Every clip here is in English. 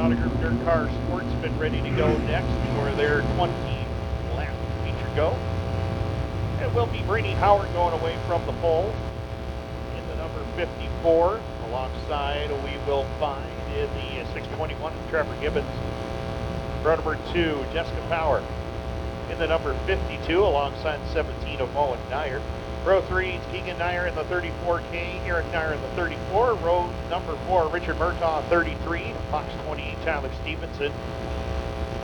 Sonata Group DIRTcar Sportsman ready to go next for their 20-lap feature go. It will be Brady Howard going away from the pole in the number 54. Alongside, we will find in the 621 Trevor Gibbons. Row number 2, Jessica Power in the number 52 alongside 17 of Owen Nier. Row 3 is Keegan Nier in the 34K, Eric Nier in the 34. Row number 4, Richard Murtaugh 33, Fox 28, Tyler Stevenson.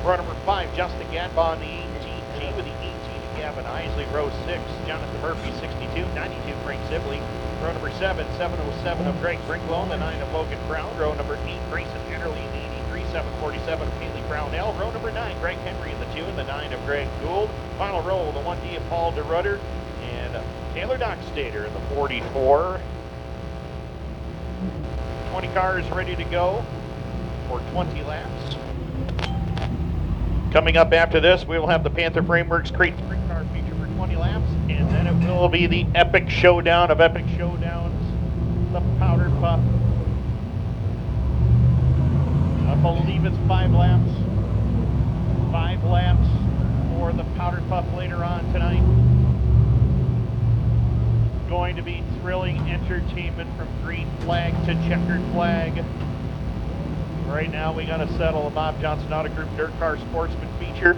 Row number 5, Justin Gadbaw in the 18G with the 18 of Gavin Eisele. Row 6, Jonathan Murphy 62, 92 Frank Sibley. Row number 7, 707 of Greg Brinklow, the 9 of Logan Brown. Row number 8, Grayson Adderley in the 83, 747 of Haily Brownell. Row number 9, Greg Henry in the 2 and the 9 of Greg Gould. Final row, the 1D of Paul DeRuyter and Taylor Doxtater in the 44. 20 cars ready to go for 20 laps. Coming up after this, we will have the Panther Frameworks Crate Sprint Car feature for 20 laps, and then it will be the epic showdown of epic showdowns, the Powder Puff. I believe it's 5 laps. 5 laps for the Powder Puff later on tonight. Going to be thrilling entertainment from green flag to checkered flag. Right now we got to settle a Bob Johnson Auto Group DIRTcar Sportsman feature.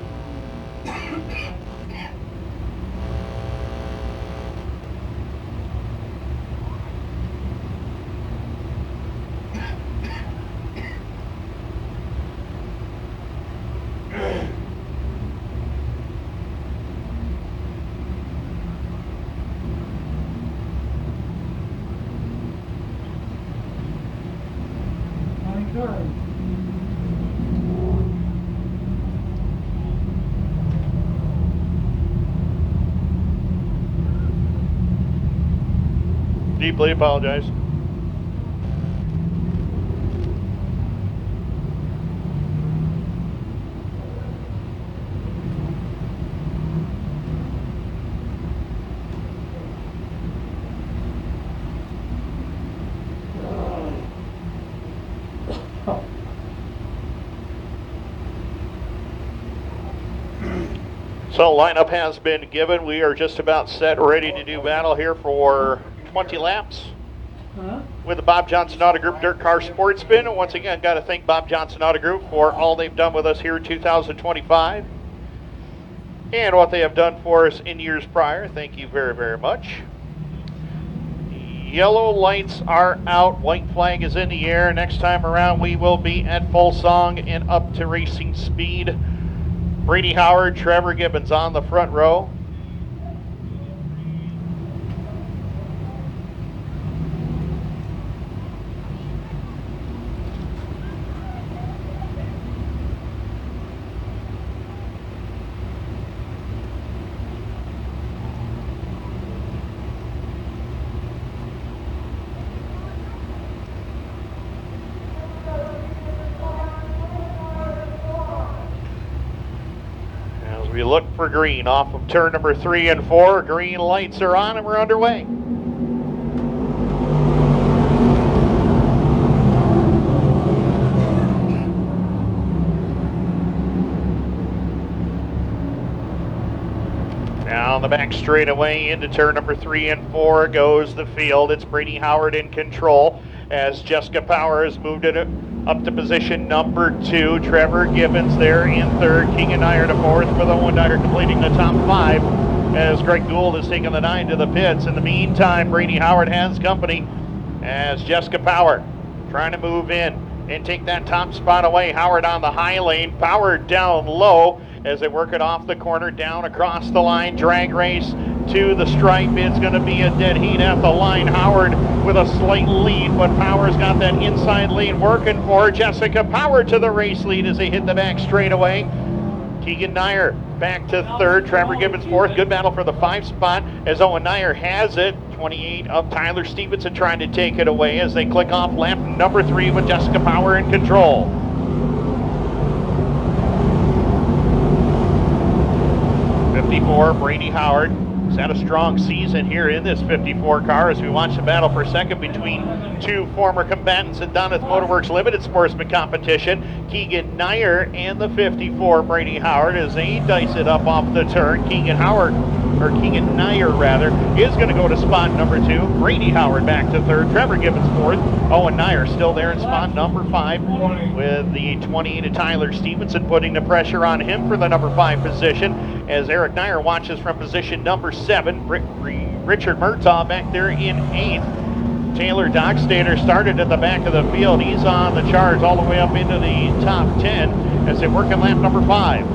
Deeply apologize. So lineup has been given. We are just about set, ready to do battle here for 20 laps with the Bob Johnson Auto Group DIRTcar Sportsman. Once again, got to thank Bob Johnson Auto Group for all they've done with us here in 2025 and what they have done for us in years prior. Thank you very, very much. Yellow lights are out. White flag is in the air. Next time around, we will be at full song and up to racing speed. Brady Howard, Trevor Gibbons on the front row. We look for green off of turn number 3 and 4. Green lights are on and we're underway. Down the back straightaway into turn number 3 and 4 goes the field. It's Brady Howard in control as Jessica Power has moved it up to position number 2. Trevor Gibbons there in 3rd. Keegan Nier to 4th with Owen Nier completing the top 5 as Greg Gould has taken the 9 to the pits. In the meantime, Brady Howard has company as Jessica Power trying to move in and take that top spot away. Howard on the high lane, Power down low as they work it off the corner, down across the line, drag race to the stripe. It's going to be a dead heat at the line. Howard with a slight lead, but Power's got that inside lane working for Jessica Power to the race lead as they hit the back straightaway. Keegan Nier back to 3rd, Trevor Gibbons 4th. Good battle for the 5 spot as Owen Nier has it. 28 of Tyler Stevenson trying to take it away as they click off lap number 3 with Jessica Power in control. '54, Brady Howard He's had a strong season here in this 54 car as we watch the battle for second between two former combatants in DONUS Motorworks Limited Sportsman competition. Keegan Nier and the 54 Brady Howard as they dice it up off the turn. Keegan Nier is going to go to spot number 2. Brady Howard back to 3rd. Trevor Gibbons 4th. Owen Nier still there in spot number 5 with the 28 of Tyler Stevenson putting the pressure on him for the number 5 position as Eric Nier watches from position number 7. Richard Murtaugh back there in 8th. Taylor Doxtater started at the back of the field. He's on the charge all the way up into the top 10 as they work in lap number 5.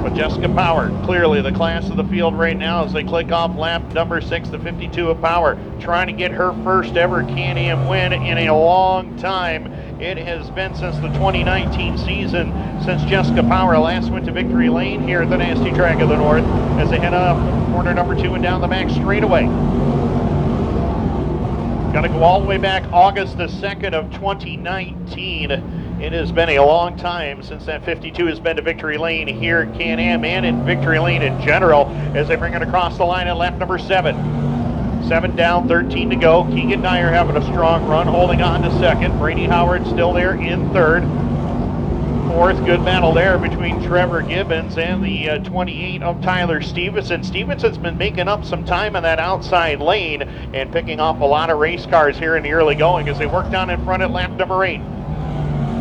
But Jessica Power, clearly the class of the field right now as they click off lap number 6, the 52 of Power, trying to get her first ever Can-Am win in a long time. It has been since the 2019 season since Jessica Power last went to victory lane here at the Nasty Track of the North as they head up corner number 2 and down the back straightaway. Got to go all the way back August the 2nd of 2019. It has been a long time since that 52 has been to victory lane here at Can-Am and in victory lane in general as they bring it across the line at lap number 7. 7 down, 13 to go. Keegan Nier having a strong run, holding on to 2nd. Brady Howard still there in 3rd. 4th, good battle there between Trevor Gibbons and the 28 of Tyler Stevenson. Stevenson's been making up some time in that outside lane and picking off a lot of race cars here in the early going as they work down in front at lap number 8.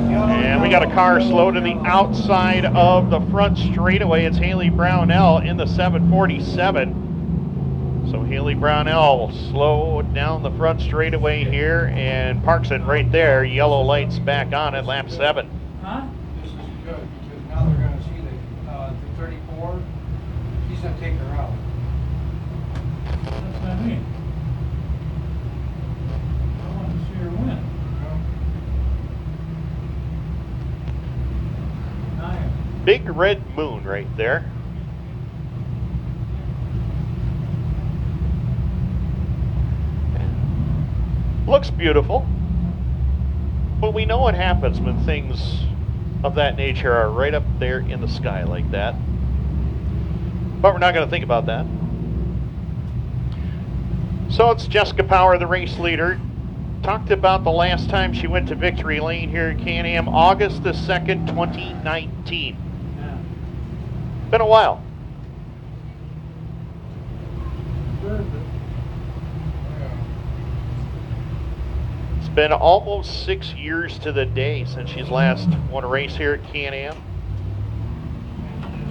And we got a car slow to the outside of the front straightaway. It's Haily Brownell in the 747. So Haily Brownell will slow down the front straightaway here and parks it right there. Yellow lights back on at lap 7. Huh? This is good because now they're going to see the 34. He's going to take her out. That's what I mean. I want to see her win. Big red moon right there. Looks beautiful, but we know what happens when things of that nature are right up there in the sky like that. But we're not going to think about that. So it's Jessica Power, the race leader. Talked about the last time she went to victory lane here at Can-Am, August the 2nd, 2019. Been a while. It's been almost 6 years to the day since she's last won a race here at Can-Am.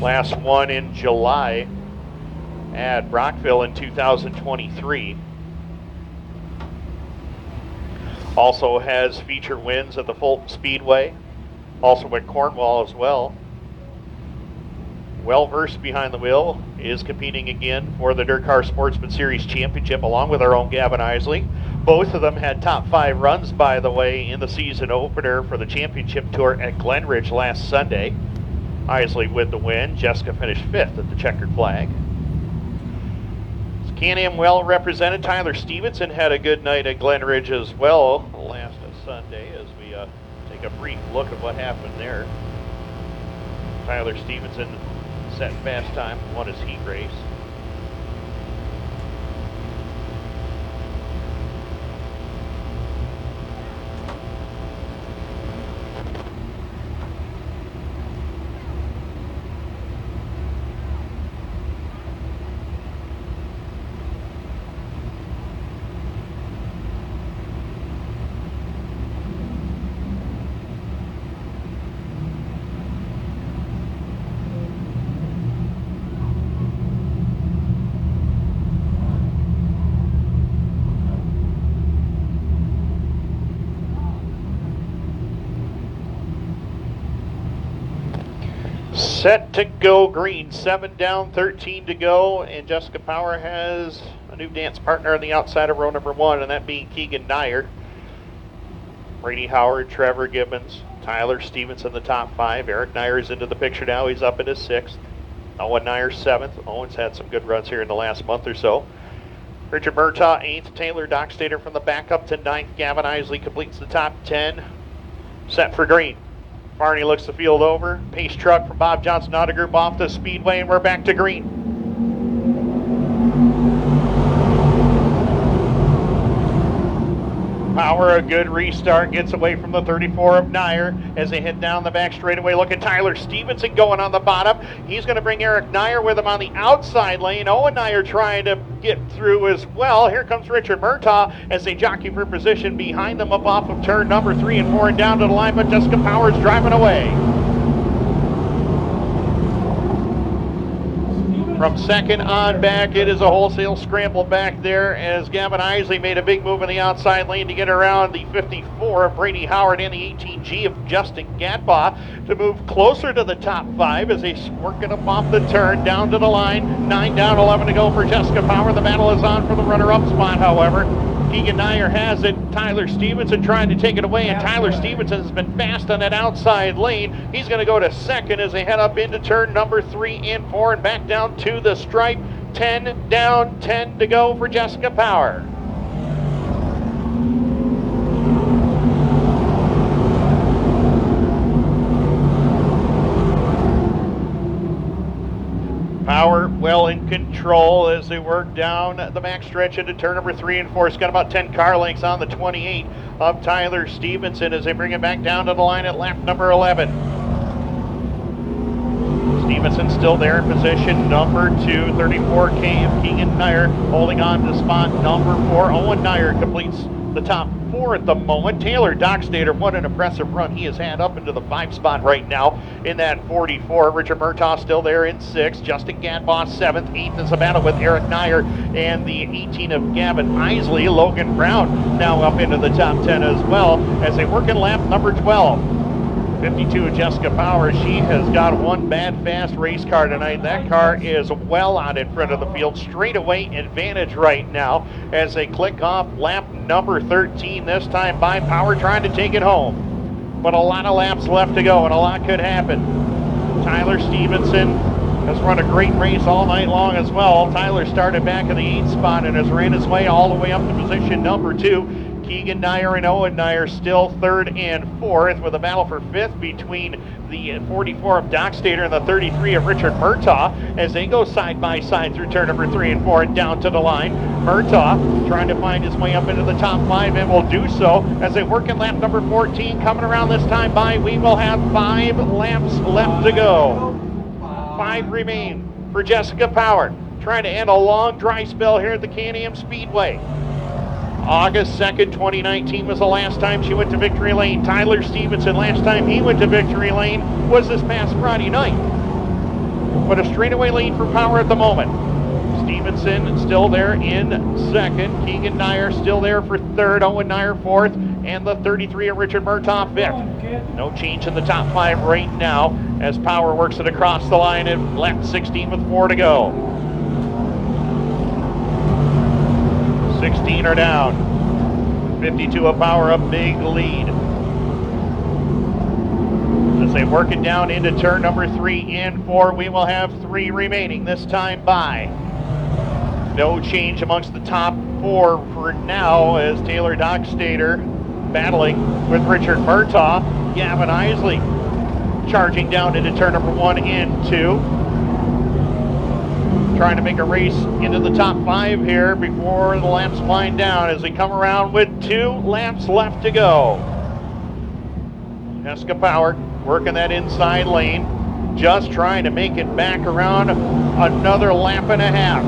Last one in July at Brockville in 2023. Also has feature wins at the Fulton Speedway. Also at Cornwall as well. Well-versed behind the wheel, is competing again for the DIRTcar Sportsman Series Championship along with our own Gavin Eisele. Both of them had top 5 runs, by the way, in the season opener for the championship tour at Glenridge last Sunday. Eisele with the win. Jessica finished 5th at the checkered flag. Can-Am well represented. Tyler Stevenson had a good night at Glenridge as well last Sunday as we take a brief look at what happened there. Tyler Stevenson set fast time, won his heat race. Set to go green, 7 down, 13 to go, and Jessica Power has a new dance partner on the outside of row number 1, and that being Keegan Nier. Brady Howard, Trevor Gibbons, Tyler Stevenson, the top 5. Eric Nier is into the picture now. He's up in his 6th. Owen Nier 7th. Owen's had some good runs here in the last month or so. Richard Murtaugh 8th. Taylor Doxtater from the back up to 9th. Gavin Eisele completes the top 10. Set for green. Barney looks the field over. Pace truck from Bob Johnson Auto Group off the speedway, and we're back to green. Power, a good restart, gets away from the 34 of Nier as they head down the back straightaway. Look at Tyler Stevenson going on the bottom. He's going to bring Eric Nier with him on the outside lane. Owen Nier trying to get through as well. Here comes Richard Murtaugh as they jockey for position behind them up off of turn number 3 and 4 and down to the line, but Jessica Power's driving away. From second on back, it is a wholesale scramble back there as Gavin Eisele made a big move in the outside lane to get around the 54 of Brady Howard and the 18G of Justin Gadbaw to move closer to the top 5 as he's working up off the turn down to the line. 9 down, 11 to go for Jessica Power. The battle is on for the runner-up spot, however. Keegan Nier has it. Tyler Stevenson trying to take it away, and Tyler Stevenson has been fast on that outside lane. He's going to go to second as they head up into turn number 3 and 4 and back down to the stripe. 10 down, 10 to go for Jessica Power. Power well in control as they work down the backstretch into turn number 3 and 4. It's got about 10 car lengths on the 28 of Tyler Stevenson as they bring it back down to the line at lap number 11. Stevenson still there in position number 2. 34K of Keegan Nier holding on to spot number 4. Owen Nier completes the top 4 at the moment. Taylor Doxtater, what an impressive run he has had up into the 5 spot right now in that 44. Richard Murtaugh still there in 6th. Justin Gadbaw 7th. 8th is a battle with Eric Nier and the 18 of Gavin Eisele. Logan Brown now up into the top 10 as well as they work in lap number 12. 52 of Jessica Power. She has got one bad fast race car tonight. That car is well out in front of the field. Straightaway advantage right now as they click off lap number 13. This time by Power trying to take it home. But a lot of laps left to go and a lot could happen. Tyler Stevenson has run a great race all night long as well. Tyler started back in the 8th spot and has ran his way all the way up to position number 2. Keegan Nier and Owen Nier still 3rd and 4th with a battle for 5th between the 44 of Doxtater and the 33 of Richard Murtaugh as they go side by side through turn number 3 and 4 and down to the line. Murtaugh trying to find his way up into the top 5 and will do so as they work in lap number 14. Coming around this time by, we will have 5 laps left to go. 5 remain for Jessica Power, trying to end a long dry spell here at the Can-Am Speedway. August 2nd, 2019 was the last time she went to victory lane. Tyler Stevenson, last time he went to victory lane was this past Friday night. But a straightaway lead for Power at the moment. Stevenson still there in 2nd. Keegan Nier still there for 3rd. Owen Nier 4th. And the 33 of Richard Murtaugh 5th. No change in the top 5 right now as Power works it across the line at lap 16 with 4 to go. 16 are down. 52 of Power, a big lead. As they work it down into turn number 3 and 4, we will have 3 remaining this time by. No change amongst the top 4 for now as Taylor Doxtater battling with Richard Murtaugh. Gavin Eisele charging down into turn number 1 and 2. Trying to make a race into the top 5 here before the laps wind down as they come around with 2 laps left to go. Jessica Power working that inside lane, just trying to make it back around another lap and a half.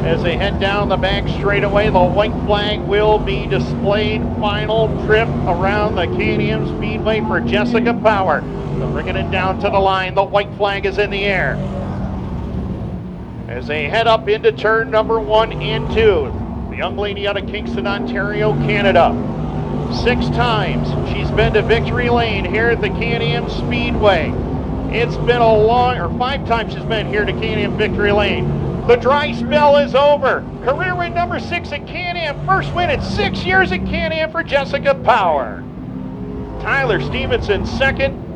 As they head down the back straightaway, the white flag will be displayed. Final trip around the Can-Am Speedway for Jessica Power. They're bringing it down to the line. The white flag is in the air as they head up into turn number 1 and 2. The young lady out of Kingston, Ontario, Canada. 6 times she's been to victory lane here at the Can-Am Speedway. It's been a long, or 5 times she's been here to Can-Am victory lane. The dry spell is over. Career win number 6 at Can-Am. First win in 6 years at Can-Am for Jessica Power. Tyler Stevenson 2nd.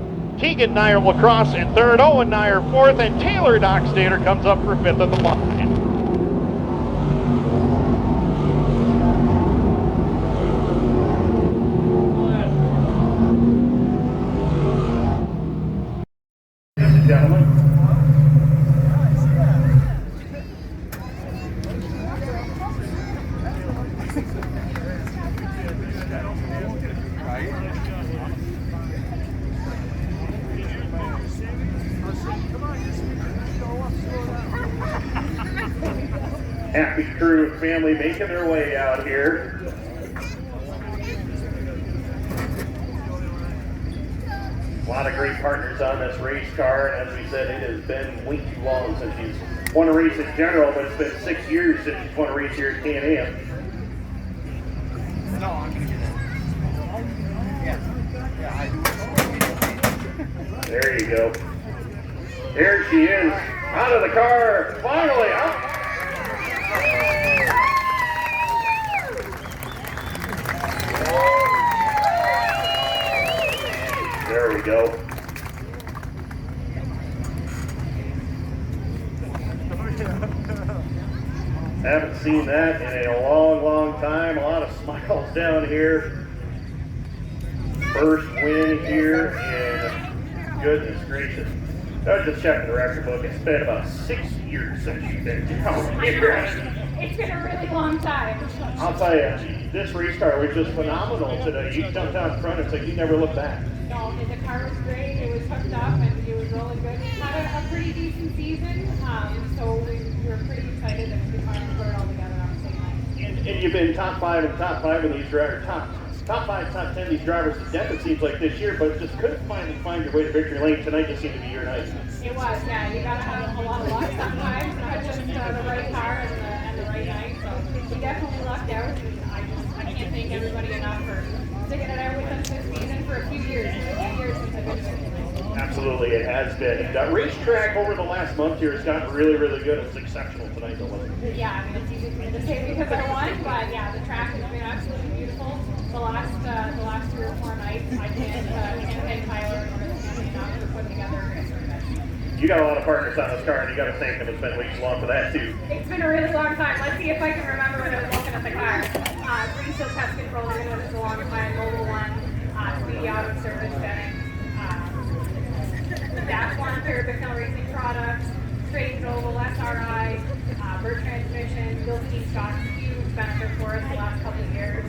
Keegan Nier will cross in 3rd, Owen Nier 4th, and Taylor Doxtater comes up for 5th at the line. Ladies and gentlemen, happy crew and family making their way out here. A lot of great partners on this race car, and as we said, it has been way too long since she's won a race in general, but it's been 6 years since she's won a race here at Can-Am. No, I'm gonna get it. Yeah. There you go. Here she is, out of the car, finally out. There we go. Haven't seen that in a long, long time. A lot of smiles down here. First win here, and goodness gracious. I was just checking the record book. It's been about 6 years since you've been down here. It's been a really long time. I'll tell you, this race car was just phenomenal today. You jumped out front, it's like you never looked back. No, the car was great. It was hooked up and it was really good. We had a pretty decent season, so we were pretty excited that we finally put it all together on the same night. And you've been top five in these drivers, top 5, top 10 these drivers to death, it seems like this year, but just couldn't find your way to victory lane. Tonight just seemed to be your night. It was, yeah. You gotta have a lot of luck sometimes, not just the right car and the right night. So we definitely lucked out, and I can't thank everybody enough for sticking it out with us this season for a few years. It's a few years since I've been victory lane. Absolutely, it has been. The racetrack over the last month here has gotten really, really good. It was exceptional tonight, though, wasn't it? Yeah, I mean, it's easy for me to say because I won, but yeah, the track has been absolutely beautiful. The last 3 or 4 nights, I can't thank Tyler or the family enough for putting together a great service. You got a lot of partners on this car, and you got to thank them. It's been way too long for that, too. It's been a really long time. Let's see if I can remember when I was looking at the car. Green Seal Test Control, we're going to do a long time, Mobile One, Speedy Auto Service Betting, Dash One, Clear Bicknell Racing Products, Straight Oval, SRI, Bird Transmission, Bill Keith Shots, huge benefit for us the last couple of years.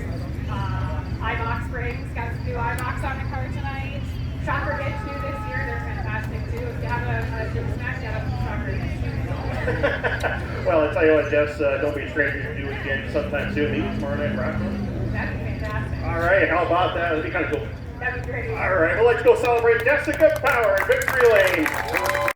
iBox Springs, got some new iBox on the car tonight. Shocker Hitch new this year, they're fantastic too. If you have a good snack, you have some Shocker Hitch. Well, I'll tell you what, Jess, don't be a stranger to do it again sometime soon. Maybe tomorrow night, Rockland. That'd be fantastic. All right, how about that? That'd be kind of cool. That'd be great. All right, well, let's go celebrate Jessica Power in victory lane.